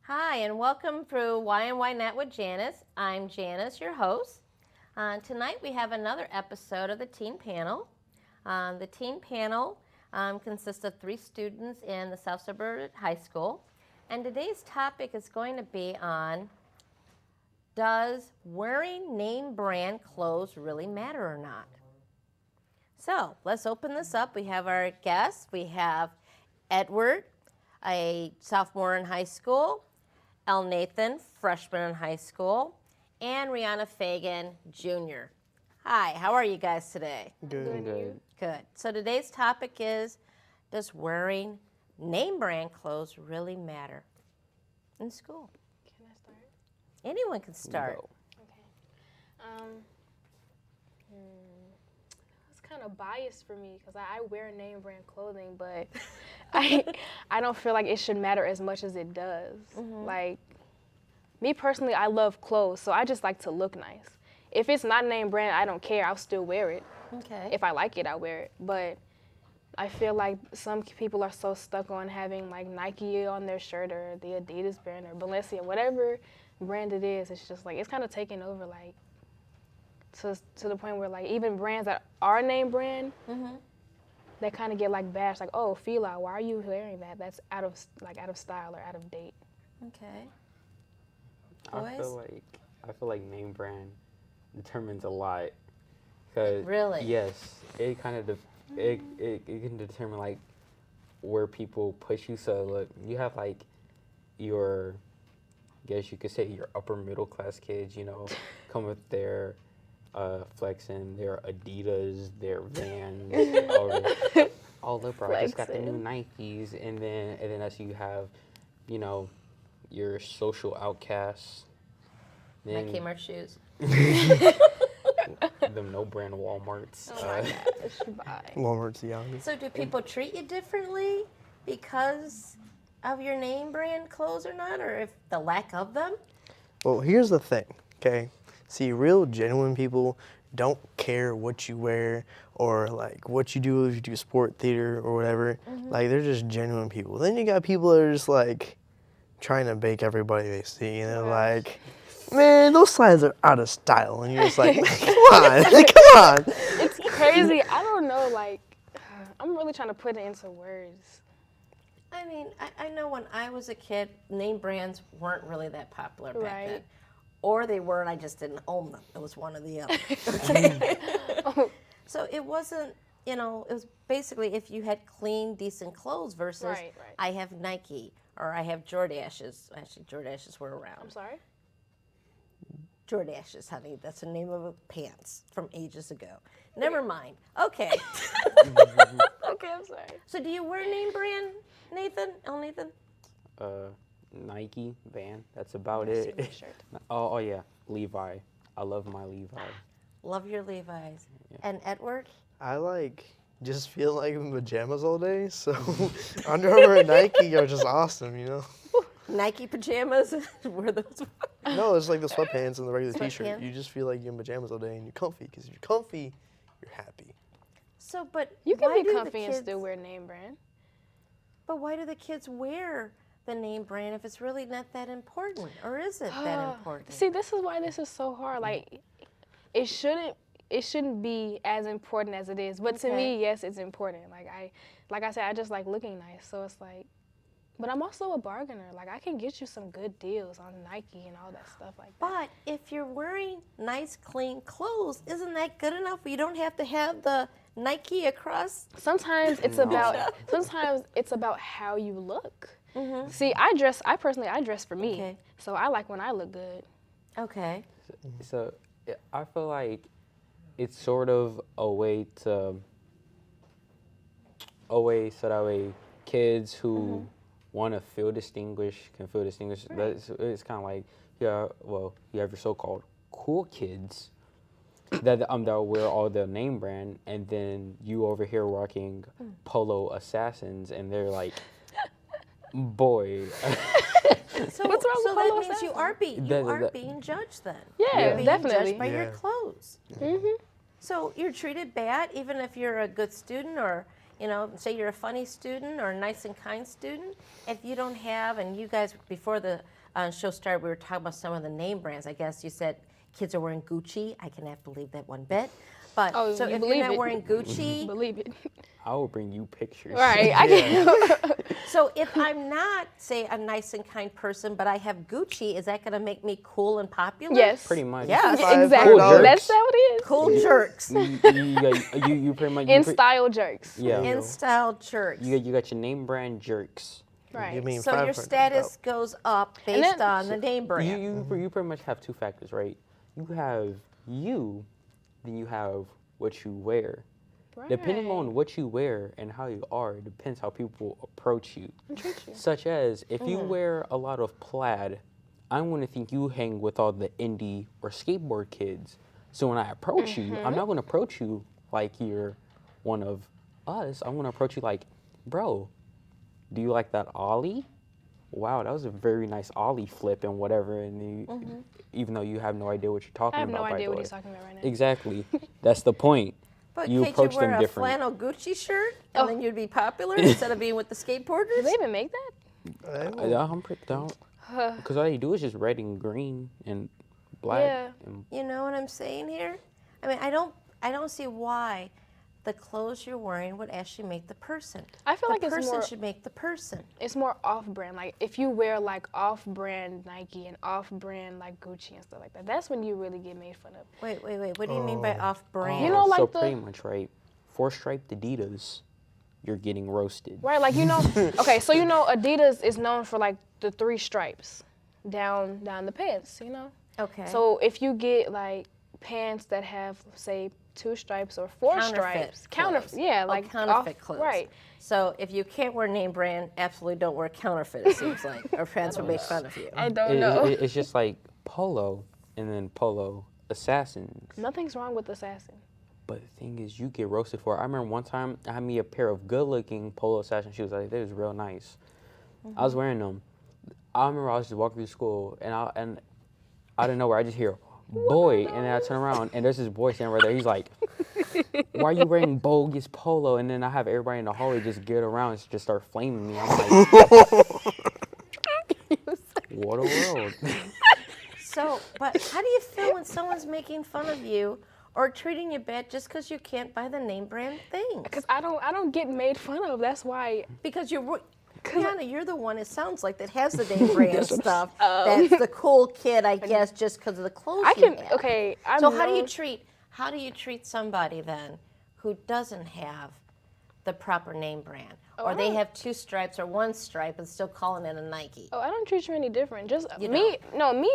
Hi, and welcome to Why and Why Not with Janice. I'm Janice, your host. Tonight we have another episode of the Teen Panel. The Teen Panel consists of 3 students in the South Suburban High School. And today's topic is going to be on, does wearing name brand clothes really matter or not? So let's open this up. We have our guests. We have Edward, a sophomore in high school, Elnathan, freshman in high school, and Rianna Fagan, junior. Hi, how are you guys today? Good. Good. So today's topic is, does wearing name brand clothes really matter in school? Can I start? Anyone can start. Okay. It's kind of biased for me because I wear name brand clothing, but I don't feel like it should matter as much as it does. Mm-hmm. Like, me personally, I love clothes, so I just like to look nice. If it's not name brand, I don't care. I'll still wear it. Okay. If I like it, I'll wear it. But I feel like some people are so stuck on having like Nike on their shirt or the Adidas brand or Balenciaga, whatever brand it is. It's just like, it's kind of taking over, like, to the point where like even brands that are name brand, Mm-hmm. they kind of get like bashed, like, oh, Fila, why are you wearing that? That's out of style or out of date. Okay. I Boys? feel like name brand determines a lot. Cause Really? Yes, it kind of it can determine like where people push you. So look, you have like your, I guess you could say your upper middle class kids, you know, come with their flexing their Adidas, their Vans, all the bro. I just got the new Nikes, and then that's you have, you know, your social outcasts. My Then Kmart shoes. them no brand Walmarts. Oh my gosh, Walmart's young. So do people treat you differently because of your name brand clothes or not, or if the lack of them? Well, here's the thing, okay? See, real genuine people don't care what you wear or like what you do if you do sport theater or whatever. Mm-hmm. Like, they're just genuine people. Then you got people that are just like trying to bake everybody they see, and they're like, man, those slides are out of style. And you're just like, come on, come on. It's crazy. I don't know, like, I'm really trying to put it into words. I mean, I know when I was a kid, name brands weren't really that popular back Right. then. Or they were, and I just didn't own them. It was one or the other. Okay? So it wasn't, you know, it was basically if you had clean, decent clothes versus Right. I have Nike or I have Jordashes. Actually, Jordashes were around. I'm sorry? Jordashes, honey. That's the name of pants from ages ago. Never mind. Okay. Okay, I'm sorry. So do you wear name brand, Nathan? Nathan? Nike, Van. That's about I see it. my shirt. Oh yeah, Levi. I love my Levi. Love your Levi's. And Edward? I like just feel like in pajamas all day, so Under Armour and Nike are just awesome, you know? Nike pajamas? Wear those. No, it's like the sweatpants and the regular t-shirt. Sweatpants? You just feel like you're in pajamas all day and you're comfy, because if you're comfy, you're happy. So, but You can why be do the comfy and kids- still wear name brand. But why do the kids wear the name brand if it's really not that important? Or is it that important? See, this is why this is so hard. Like, it shouldn't be as important as it is. But to Okay. me, yes, it's important. Like I said, I just like looking nice. So it's like, but I'm also a bargainer. Like, I can get you some good deals on Nike and all that stuff like that. But if you're wearing nice, clean clothes, isn't that good enough? You don't have to have the Nike across. Sometimes it's about how you look. Mm-hmm. See, I personally dress for me. Okay. So I like when I look good. Okay. So I feel like it's sort of a way so that way kids who want to feel distinguished can feel distinguished. Right. It's kind of like, you have your so-called cool kids that wear all the name brand, and then you over here rocking Polo Assassins, and they're like, boy. So, What's wrong so with that Polo means you Assassin? are being judged then. Yeah, You're being definitely. judged by your Yeah. clothes. So you're treated bad even if you're a good student, or say you're a funny student or a nice and kind student. If you don't have, and you guys before the show started, we were talking about some of the name brands. I guess you said kids are wearing Gucci. I cannot believe that one bit. But Oh, so you if believe you're not it. wearing Gucci, Believe it. I will bring you pictures. Right. I can. so if I'm not, say, a nice and kind person, but I have Gucci, is that going to make me cool and popular? Yes. Pretty much. Yes. Exactly. $500. That's how it is. Cool jerks. You pretty much. In style jerks. Yeah. In style jerks. You got your name brand jerks. Right. You mean So your 500? status goes up based then- on the name brand. You pretty much have two factors, right? You have you, then you have what you wear. Right. Depending on what you wear and how you are, it depends how people approach you. And treat you. Such as, if you wear a lot of plaid, I'm going to think you hang with all the indie or skateboard kids. So when I approach you, I'm not going to approach you like you're one of us. I'm going to approach you like, bro, do you like that ollie? Wow, that was a very nice ollie flip and whatever. And you, even though you have no idea what you're talking I have about. no by idea the what way. he's talking about right now. Exactly. That's the point. But You can't approach you wear them a different. flannel Gucci shirt and then you'd be popular instead of being with the Do skateboarders? they even make that? I'm pretty down. Because all you do is just red and green and black. Yeah. And You know what I'm saying here? I mean, I don't see why the clothes you're wearing would actually make the person. I feel the like it's person more- should make the person. It's more off-brand. Like if you wear like off-brand Nike and off-brand like Gucci and stuff like that, that's when you really get made fun of. Wait. What do you mean by off-brand? You know, like so the- pretty much, right? 4-striped Adidas, you're getting roasted. Right, like okay, so Adidas is known for like the 3 stripes down the pants, Okay. So if you get like pants that have say 2 stripes or 4 stripes, clothes. like counterfeit off, clothes. right? So if you can't wear name brand, absolutely don't wear counterfeit. It seems like our friends will make fun of you. I don't know. It's just like Polo and then Polo Assassins. Nothing's wrong with Assassin. But the thing is, you get roasted for it. I remember one time I had me a pair of good-looking Polo Assassin shoes. Like, they was real nice. I was wearing them. I remember I was just walking through school, and out of nowhere, I just hear, boy, and then I turn around, and there's this boy standing right there. He's like, why are you wearing bogus Polo? And then I have everybody in the hallway just get around and just start flaming me. I'm like, what a world. So, but how do you feel when someone's making fun of you or treating you bad just because you can't buy the name brand things? Because I don't get made fun of. That's why. Because Rianna, you're the one, it sounds like, that has the name brand stuff. That's the cool kid, I guess, just because of the clothes I you can. have. Okay. I'm So how do you known- treat somebody then who doesn't have the proper name brand, Oh, or I they don't- have 2 stripes or 1 stripe and still calling it a Nike? Oh, I don't treat you any different. Just You me. No, me.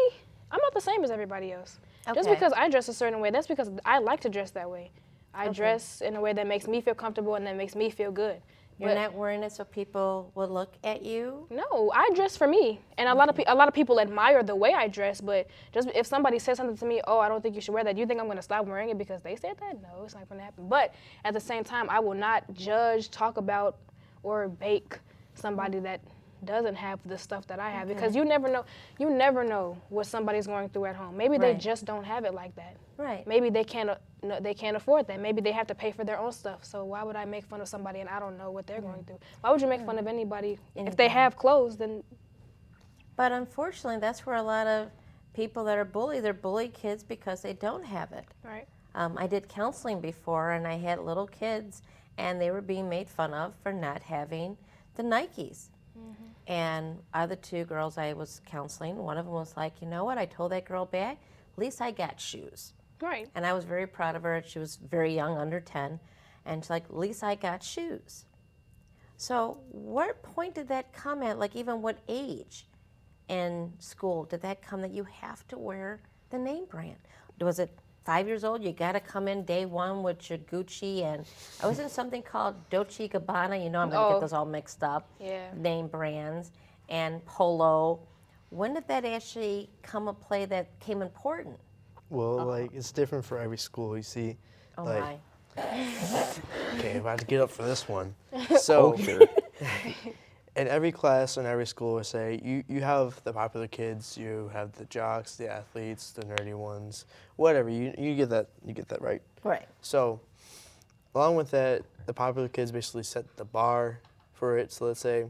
I'm not the same as everybody else. Just Okay. because I dress a certain way, that's because I like to dress that way. I dress in a way that makes me feel comfortable and that makes me feel good. You're But not wearing it so people will look at you? no, I dress for me, and a lot of people admire the way I dress. But just if somebody says something to me, oh, I don't think you should wear that. You think I'm gonna stop wearing it because they said that? No, it's not gonna happen. But at the same time, I will not judge, talk about, or bake somebody that doesn't have the stuff that I have because you never know. You never know what somebody's going through at home. Maybe they Right. just don't have it like that. Right. Maybe they can't afford that. Maybe they have to pay for their own stuff. So why would I make fun of somebody and I don't know what they're going through? Why would you make fun of anybody if they have clothes? Then But unfortunately, that's where a lot of people that are bullied, they're bullied kids because they don't have it. right. I did counseling before, and I had little kids, and they were being made fun of for not having the Nikes. And out of the 2 girls I was counseling, one of them was like, you know what, I told that girl back, at least I got shoes. Right. And I was very proud of her. She was very young, under 10. And she's like, at least I got shoes. So what point did that come at? Like, even what age in school did that come that you have to wear the name brand? Was it 5 years old? You got to come in day 1 with your Gucci. And I was in something called Dolce & Gabbana. You know, I'm going to Oh. get those all mixed up. Yeah. Name brands and Polo. when did that actually come a play that came important? Well, like it's different for every school. You see, Oh like my. okay, I'm about to get up for this one. So, Culture. in every class and every school, we say you have the popular kids, you have the jocks, the athletes, the nerdy ones, whatever. You get that right. Right. So, along with that, the popular kids basically set the bar for it. So let's say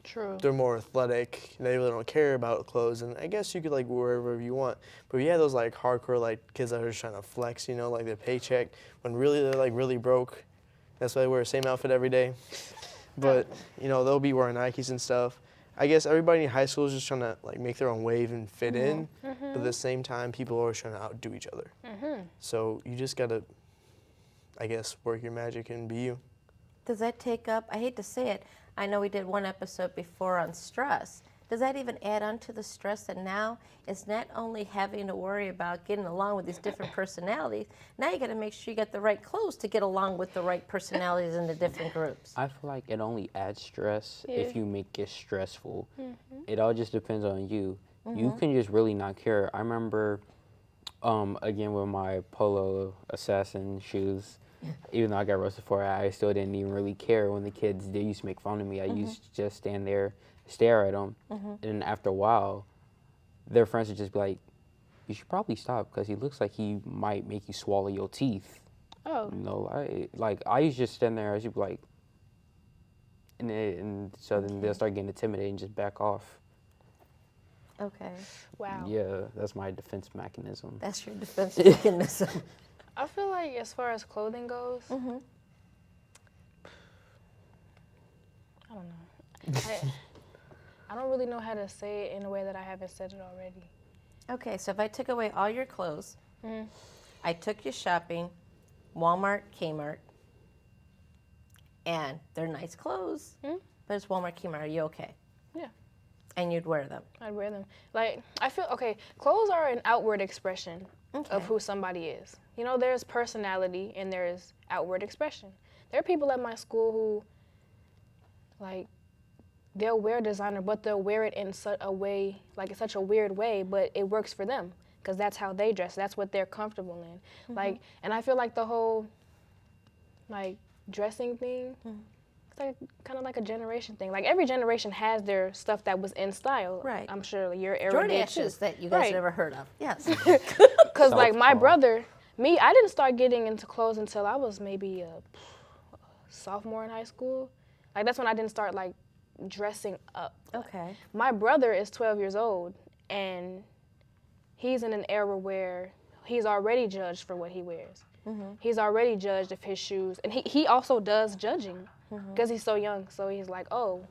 True. they're more athletic. They really don't care about clothes, and I guess you could like wear wherever you want. But you have those like hardcore like kids that are just trying to flex, like their paycheck when really they're like really broke. That's why they wear the same outfit every day. But they'll be wearing Nikes and stuff. I guess everybody in high school is just trying to like make their own wave and fit in. But at the same time, people are always trying to outdo each other. So you just gotta, I guess, work your magic and be you. Does that take up, I hate to say it, I know we did one episode before on stress. Does that even add on to the stress that now it's not only having to worry about getting along with these different personalities, now you got to make sure you get the right clothes to get along with the right personalities in the different groups. I feel like it only adds stress Yeah. if you make it stressful. It all just depends on you. You can just really not care. I remember, again, with my Polo Assassin shoes, even though I got roasted for it, I still didn't even really care when the kids, they used to make fun of me. I used to just stand there, stare at them, and then after a while, their friends would just be like, you should probably stop because he looks like he might make you swallow your teeth. Oh. I used to just stand there, I used to be like, and so then they'll start getting intimidated and just back off. Okay. Wow. Yeah, that's my defense mechanism. That's your defense mechanism. I feel like as far as clothing goes, I don't know. I don't really know how to say it in a way that I haven't said it already. Okay, so if I took away all your clothes, I took you shopping, Walmart, Kmart, and they're nice clothes, but it's Walmart, Kmart, are you okay? Yeah. And you'd wear them? I'd wear them. Like, I feel, okay, clothes are an outward expression of who somebody is. There's personality and there's outward expression. There are people at my school who, like, they'll wear designer, but they'll wear it in such a way, like in such a weird way, but it works for them because that's how they dress. That's what they're comfortable in. Like, and I feel like the whole, like, dressing thing, it's like kind of like a generation thing. Like every generation has their stuff that was in style. Right. I'm sure your era did too. Jordashes that you guys Right. never heard of. Yes. Because like my Self-taught. brother, I didn't start getting into clothes until I was maybe a sophomore in high school. Like that's when I didn't start like dressing up. Okay. My brother is 12 years old and he's in an era where he's already judged for what he wears. He's already judged if his shoes, and he also does judging because he's so young. So he's like, oh,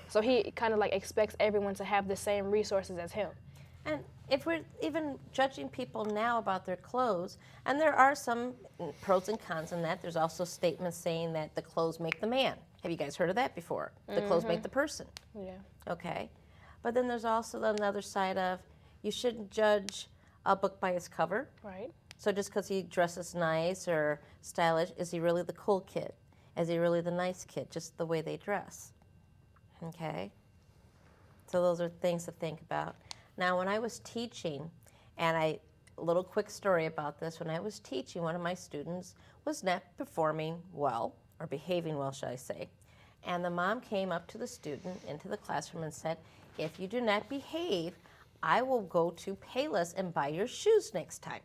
so he kind of like expects everyone to have the same resources as him. And if we're even judging people now about their clothes, and there are some pros and cons in that, there's also statements saying that the clothes make the man. Have you guys heard of that before? The clothes make the person. Yeah. Okay. But then there's also another side of you shouldn't judge a book by its cover. Right. So just because he dresses nice or stylish, is he really the cool kid? Is he really the nice kid? Just the way they dress. Okay? So those are things to think about. Now, when I was teaching, and a little quick story about this, when I was teaching, one of my students was not performing well, or behaving well, should I say. And the mom came up to the student into the classroom and said, if you do not behave, I will go to Payless and buy your shoes next time.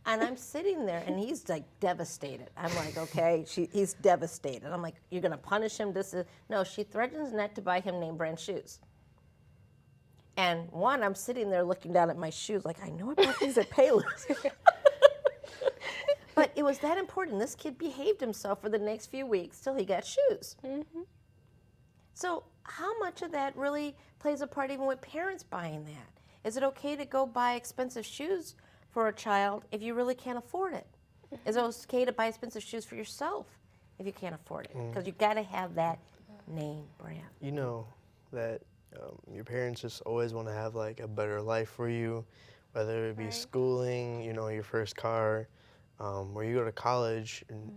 And I'm sitting there, and he's like devastated. I'm like, okay, he's devastated. I'm like, you're gonna punish him? No, she threatens not to buy him name brand shoes. And I'm sitting there looking down at my shoes, like I know I bought these at Payless. But it was that important. This kid behaved himself for the next few weeks till he got shoes. So how much of that really plays a part even with parents buying that? Is it okay to go buy expensive shoes for a child if you really can't afford it? Is it okay to buy expensive shoes for yourself if you can't afford it? Because you got to have that name brand. You know that your parents just always want to have like a better life for you, whether it be Right. schooling, your first car, where you go to college, and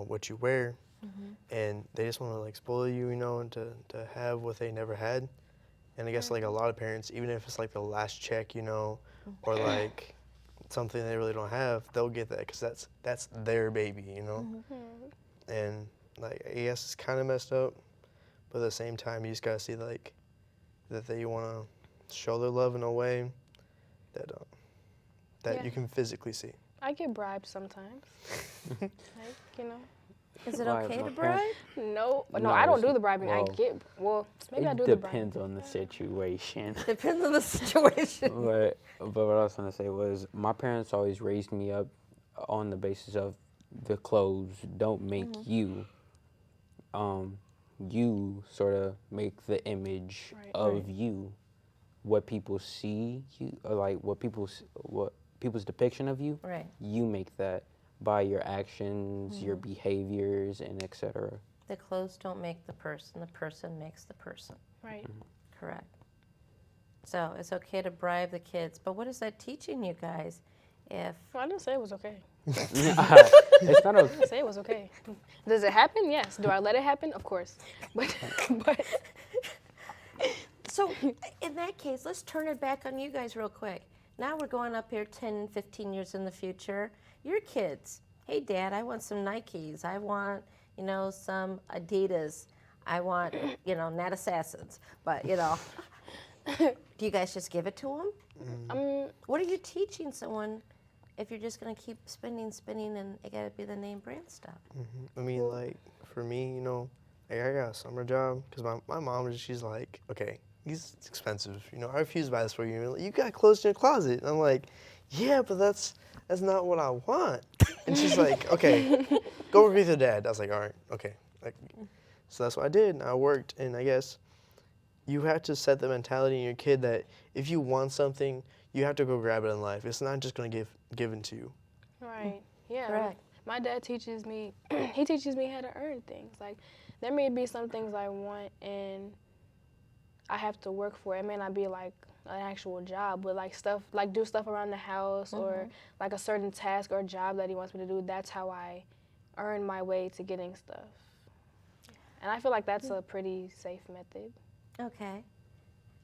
what you wear, and they just want to like spoil you, and to have what they never had. And I guess like a lot of parents, even if it's like the last check, you know, or like something they really don't have, they'll get that because that's their baby, you know. And like I guess it's kind of messed up, but at the same time, you just gotta see like that they want to show their love in a way that Yeah. you can physically see. I get bribed sometimes. Like, you know. Is it Why, okay my to parents- bribe? No, No, I don't it's- do the bribing. well, Maybe I It do the bribing. depends on the situation. Depends on the situation. but what I was gonna say was my parents always raised me up on the basis of the clothes don't make you. You sort of make the image Right. of you. What people see you, or like what people's depiction of you. Right. You make that by your actions, your behaviors, and etc. The clothes don't make the person makes the person. Right. Correct. So it's okay to bribe the kids, but what is that teaching you guys? If Well, I didn't say it was okay. It's not I a didn't say it was okay. Does it happen? Yes. Do I let it happen? Of course. But so, in that case, let's turn it back on you guys real quick. Now we're going up here 10, 15 years in the future. Your kids, hey, Dad, I want some Nikes. I want, some Adidas. I want, not Assassins, but, do you guys just give it to them? What are you teaching someone if you're just going to keep spending, and it got to be the name brand stuff? I mean, like, for me, like, I got a summer job because my mom, she's like, okay, it's expensive. I refuse to buy this for you. You got clothes in your closet. And I'm like, yeah, but that's not what I want. And she's like, okay, go work with your dad. I was like, all right, okay. So that's what I did. And I worked. And I guess you have to set the mentality in your kid that if you want something, you have to go grab it in life. It's not just going to given to you. right. Yeah. Correct. My dad teaches me. He teaches me how to earn things. Like there may be some things I want and I have to work for it. It may not be like an actual job, but like stuff, like do stuff around the house or like a certain task or job that he wants me to do. That's how I earn my way to getting stuff. And I feel like that's a pretty safe method. Okay.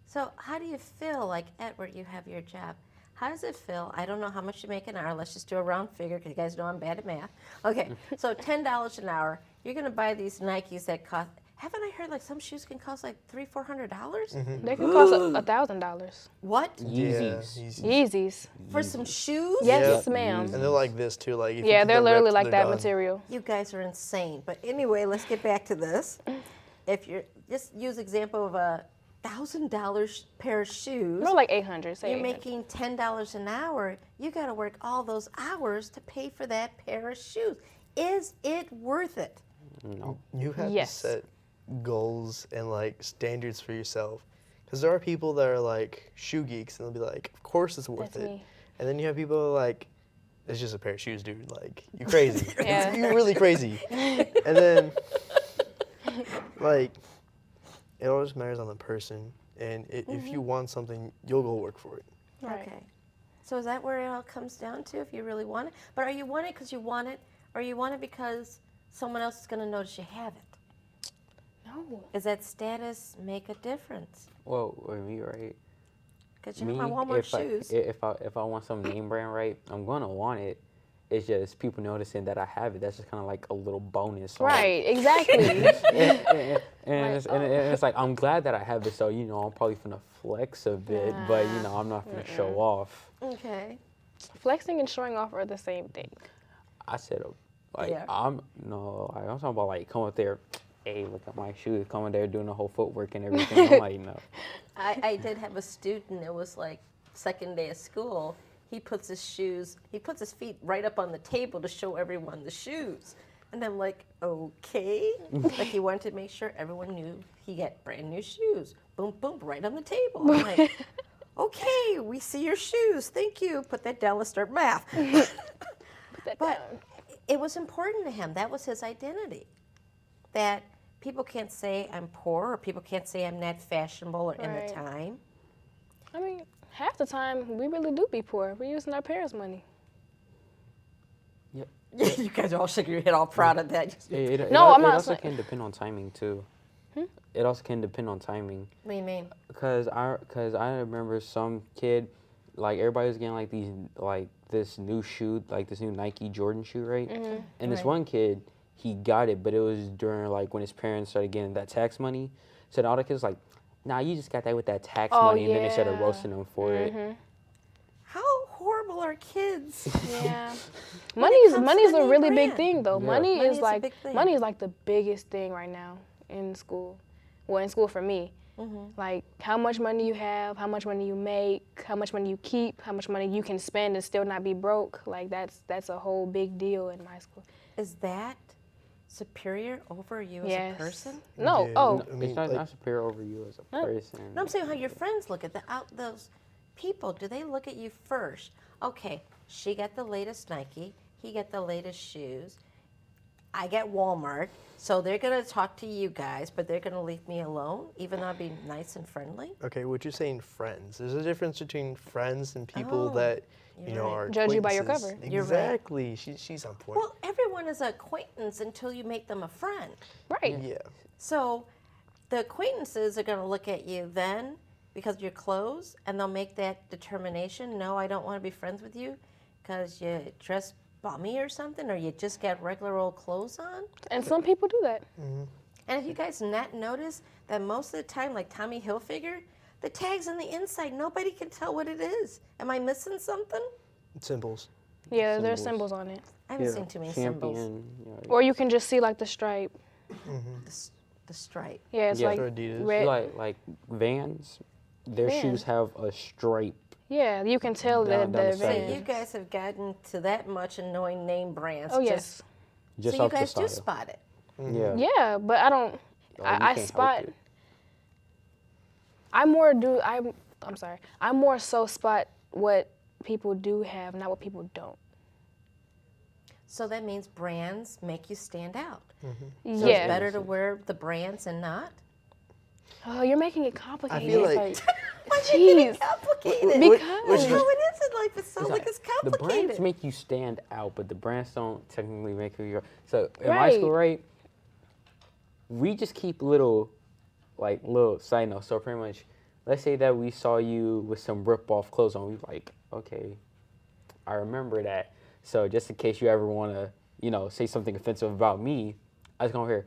So how do you feel, like Edward, you have your job? How does it feel? I don't know how much you make an hour. Let's just do a round figure because you guys know I'm bad at math. Okay, so $10 an hour. You're going to buy these Nikes that cost, haven't I heard like some shoes can cost like $300-$400? They can cost $1,000. What? Yeezys. Yeah, Yeezys. For some shoes? Yes, Yep. ma'am. And they're like this too. Like if you Yeah, keep they're them literally ripped, like they're that done. material. You guys are insane. But anyway, let's get back to this. If you're, just use example of a $1,000 pair of shoes. No, like 800. Say You're 800. making $10 an hour. You got to work all those hours to pay for that pair of shoes. Is it worth it? No. You have Yes. to set goals and like standards for yourself, because there are people that are like shoe geeks and they'll be like, of course it's worth That's it. me. And then you have people who are like, it's just a pair of shoes, dude. Like you crazy. Yeah. You're really crazy. And then like it all just matters on the person. And if you want something, you'll go work for it. Right. Okay. So is that where it all comes down to, if you really want it? But are you want it because you want it, or you want it because someone else is going to notice you have it? No. Does that status make a difference? Well, you're right. Because you know my Walmart shoes. If I want some name brand, right, I'm gonna want it. It's just people noticing that I have it. That's just kind of like a little bonus. Right, exactly. And it's like I'm glad that I have it. So I'm probably finna flex a bit, but I'm not finna show off. Okay. Flexing and showing off are the same thing. I said, like Yeah. I'm talking about like come up there. Hey, look at my shoes. Coming there doing the whole footwork and everything. I'm like, no. I did have a student, it was like second day of school. He puts his feet right up on the table to show everyone the shoes. And I'm like, okay. Like he wanted to make sure everyone knew he got brand new shoes. Boom, boom, right on the table. I'm like, okay, we see your shoes. Thank you. Put that down, let's start math. But it was important to him. That was his identity. That people can't say I'm poor, or people can't say I'm not fashionable or in the Right. time. I mean, half the time we really do be poor. We're using our parents' money. Yep. You guys are all shaking your head, all proud of that. No, I'm It not also saying- can depend on timing too. It also can depend on timing. What do you mean? Cause I remember some kid, like everybody was getting like this new shoe, like this new Nike Jordan shoe, right? And this Right. one kid, he got it, but it was during like when his parents started getting that tax money. So then all the kids was like, nah, you just got that with that tax money, and then they started yeah. roasting him for it. How horrible are kids? Yeah. When it comes to Money's the a name really big brand. thing though. Yeah. Money Money is is a like big thing. money is like the biggest thing right now in school. Well, in school for me. Like how much money you have, how much money you make, how much money you keep, how much money you can spend and still not be broke. Like that's a whole big deal in my school. Is that superior over you as Yes. a person? No. Yeah, Oh, I mean, It's not, like, not superior over you as a person. No, I'm saying how your friends look at those people. Do they look at you first? Okay, she got the latest Nike. He got the latest shoes. I get Walmart. So they're going to talk to you guys, but they're going to leave me alone, even though I'd be nice and friendly? okay, what you're saying, friends. There's a difference between friends and people Oh, that you're right. are Judge you by your acquaintances. cover. You're right. Exactly. She's on point. Well, everyone is an acquaintance until you make them a friend. right. yeah. So the acquaintances are going to look at you then because of your clothes, and they'll make that determination. No, I don't want to be friends with you because you dress bummy or something, or you just got regular old clothes on. And some people do that. And if you guys not notice that most of the time, like Tommy Hilfiger, the tag's on the inside. Nobody can tell what it is. Am I missing something? Symbols. Yeah, there's Symbols. symbols on it. I haven't seen too many symbols. Champion. You know, Or you can just see like the stripe. The stripe. Yeah, it's Yeah. like Or Adidas. red. like Vans, their Vans. shoes have a stripe. Yeah, you can tell Down- that down the the side. So Vans. you guys have gotten to that much in knowing name brands. Oh yes. Just So you off guys the do style. spot it. Yeah. Yeah, but I don't. Oh, you I can't help spot. it. I'm sorry. I more so spot what people do have, not what people don't. So that means brands make you stand out. So Yeah. it's better to wear the brands and not? Oh, you're making it complicated. I feel It's like- Why are you making it Jeez. complicated? Because- No, it isn't like it's so It's like like, it's the complicated. brands make you stand out, but the brands don't technically make you. So in my Right. school, right, we just keep little side notes. So pretty much, let's say that we saw you with some rip-off clothes on. We like, okay, I remember that. So just in case you ever want to, say something offensive about me, I was gonna hear.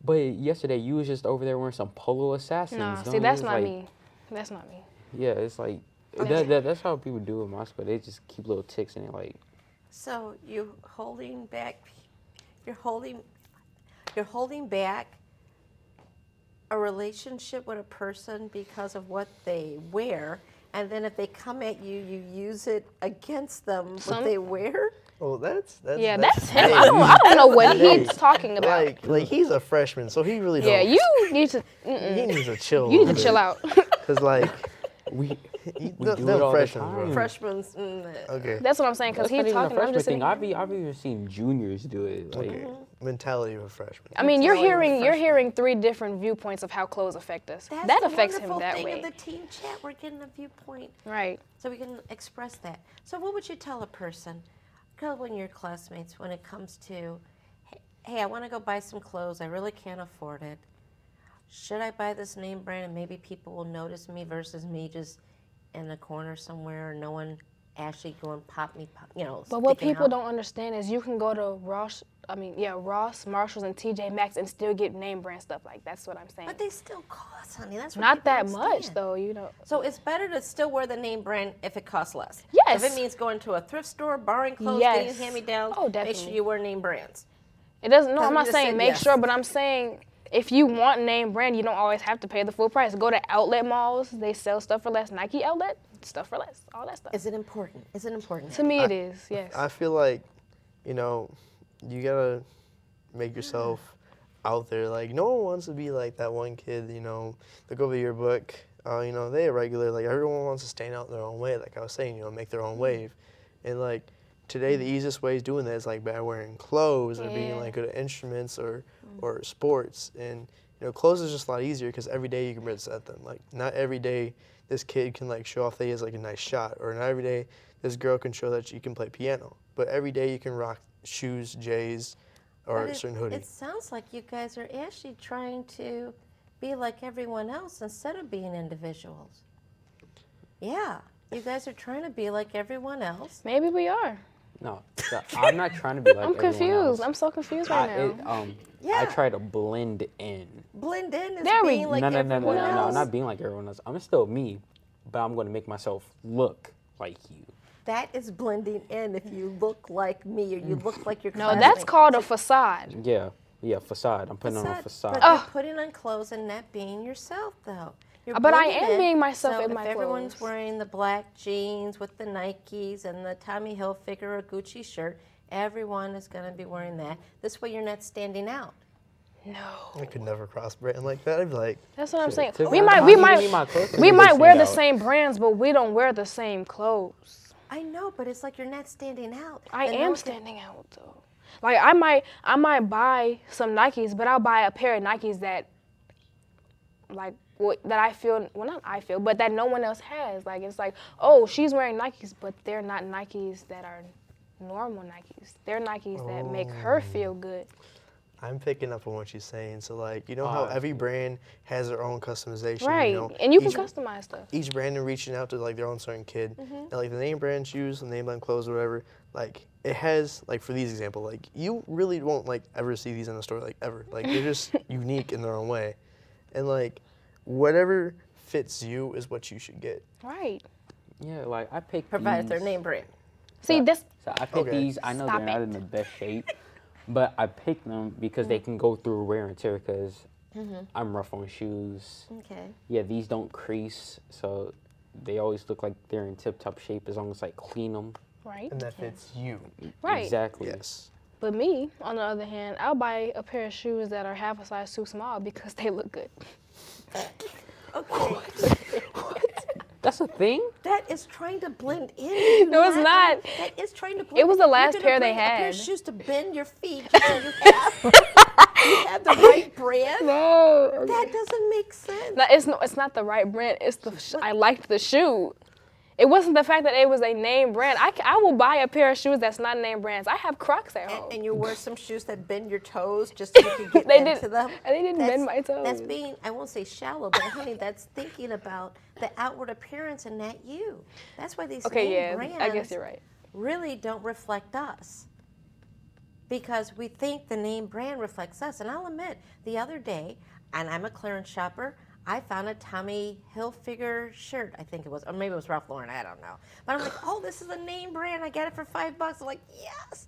But yesterday you was just over there wearing some Polo Assassins. Nah, Don't see, you? that's It's not like- me. That's not me. Yeah, it's like that's how people do in my school. They just keep little ticks in it, like. So you're holding back a relationship with a person because of what they wear, and then if they come at you, you use it against them what they wear? Oh, that's Yeah, that's him. hey, I don't know what hey, he's talking about. like he's a freshman, so he really Yeah, don't. you need to. He needs to chill. You need to chill out. Cause like We them do it all the freshmen, time. bro. Freshmen's. Okay, That's what I'm saying. Because That's not he's even a talking. I'm freshman just thing. saying. I've even seen juniors do it. Like, okay. Mentality of a freshman. I mean, you're Totally hearing freshman. 3 different viewpoints of how clothes affect us. That's That the affects him wonderful that thing way. of the team chat. We're getting a viewpoint, Right. so we can express that. So what would you tell a person, when your classmates, when it comes to, hey, I want to go buy some clothes. I really can't afford it. Should I buy this name brand and maybe people will notice me versus me just in the corner somewhere, no one actually going pop me, But what sticking people out? don't understand is you can go to Ross, Marshalls, and TJ Maxx and still get name brand stuff. Like, that's what I'm saying. But they still cost, honey. That's what Not people that don't much, understand. though, So it's better to still wear the name brand if it costs less. Yes. If it means going to a thrift store, borrowing clothes, Yes. getting hand-me-downs, Oh, make sure definitely. you wear name brands. It doesn't. No, Because I'm we not just saying said make yes. sure, but I'm saying if you want name brand, you don't always have to pay the full price. Go to outlet malls. They sell stuff for less. Nike outlet, stuff for less. All that stuff. Is it important? Is it important? To me, it is. Yes. I feel like, you gotta make yourself out there. Like, no one wants to be like that one kid, look over your book. They irregular. Like, everyone wants to stand out in their own way. Like I was saying, make their own wave. And like today, the easiest way of doing that is like by wearing clothes or being Yeah. like good at instruments or sports. And clothes is just a lot easier because every day you can present them. Like, not every day this kid can like show off that he has like a nice shot, or not every day this girl can show that she can play piano. But every day you can rock shoes, J's, or But a certain hoodie. It sounds like you guys are actually trying to be like everyone else instead of being individuals. Yeah, you guys are trying to be like everyone else. Maybe we are. No, I'm not trying to be like I'm everyone confused. else. I'm so confused right now. I try to blend in. Blend in is There we- being like No, everyone else. I'm not being like everyone else. I'm still me, but I'm going to make myself look like you. That is blending in if you look like me or you look like your No, classmate. that's called a facade. Yeah, facade. I'm putting on a facade. But you're putting on clothes and not being yourself, though. You're But I blending am in. being myself So in my if everyone's clothes. wearing the black jeans with the Nikes and the Tommy Hilfiger or Gucci shirt, everyone is going to be wearing that. This way you're not standing out. No. I could never cross brand like that. I'd be like, That's what I'm saying. Tiffany, We I'm might not we giving might you my clothes 'cause we you might just wear stand the out. same brands, but we don't wear the same clothes. I know, but it's like you're not standing out. I And no am one can- standing out though. Like I might buy some Nikes, but I'll buy a pair of Nikes that that I feel, well, not I feel, but that no one else has. Like, it's like, oh, she's wearing Nikes, but they're not Nikes that are normal Nikes. They're Nikes that make her feel good. I'm picking up on what she's saying. So, like, you know how every brand has their own customization, Right. you know? And you can Each- customize stuff. Each brand is reaching out to like their own certain kid. And like the name brand shoes, the name brand clothes, or whatever. Like it has like for these example, like you really won't like ever see these in the store like ever. Like they're just unique in their own way, and like whatever fits you is what you should get. Right. Yeah, like I picked Provided these. their name brand. See, this, So I picked Okay. these. I know Stop they're not it. in the best shape, but I picked them because they can go through wear and tear. Because I'm rough on shoes. Okay. Yeah, these don't crease, so they always look like they're in tip-top shape as long as I clean them. right. And that fits you. Right. Exactly. Yes. But me, on the other hand, I'll buy a pair of shoes that are half a size too small because they look good. Okay. That's a thing. That is trying to blend in. No, it's not. That is trying to blend It was the in. last You're pair gonna they bring a pair of had. shoes to bend your feet just so you have the right brand. No. That doesn't make sense. No, it's not the right brand. It's I liked the shoe. It wasn't the fact that it was a name brand. I will buy a pair of shoes that's not name brands. I have Crocs at home. And you wear some shoes that bend your toes just so you can get They into didn't- them. and they didn't bend my toes. That's being, I won't say shallow, but honey, that's thinking about the outward appearance and not you. That's why these Okay, name yeah, brands I guess you're right. really don't reflect us. Because we think the name brand reflects us. And I'll admit, the other day, and I'm a clearance shopper, I found a Tommy Hilfiger shirt, I think it was, or maybe it was Ralph Lauren, I don't know. But I'm like, oh, this is a name brand. I got it for $5. I'm like, yes.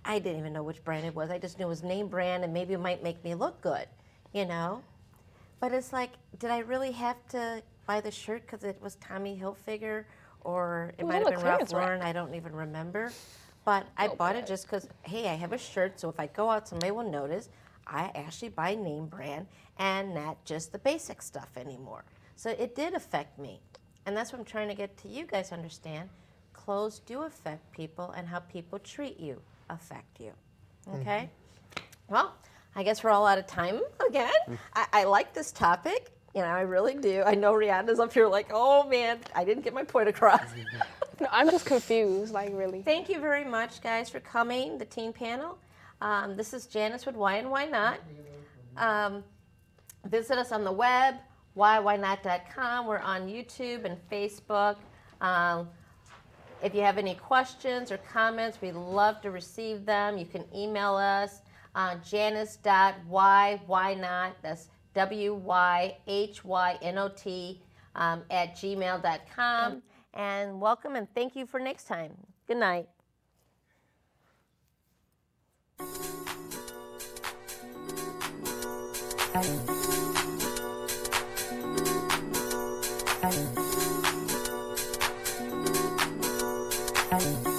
I didn't even know which brand it was. I just knew it was name brand, and maybe it might make me look good, you know? But it's like, did I really have to buy the shirt because it was Tommy Hilfiger, or it was might on have the been Ralph clearance rack. Lauren? I don't even remember. But I bought it just because, hey, I have a shirt, so if I go out, somebody will notice. I actually buy name brand and not just the basic stuff anymore. So it did affect me. And that's what I'm trying to get to you guys understand. Clothes do affect people, and how people treat you affect you. Okay? Well, I guess we're all out of time again. I like this topic. You know, I really do. I know Rianna's up here like, oh man, I didn't get my point across. No, I'm just confused, like really. Thank you very much, guys, for coming, the teen panel. This is Janice with Why and Why Not. Visit us on the web, whynot.com. We're on YouTube and Facebook. If you have any questions or comments, we'd love to receive them. You can email us on janice.whynot, that's WYHYNOT, at gmail.com. And welcome and thank you for next time. Good night. Bye.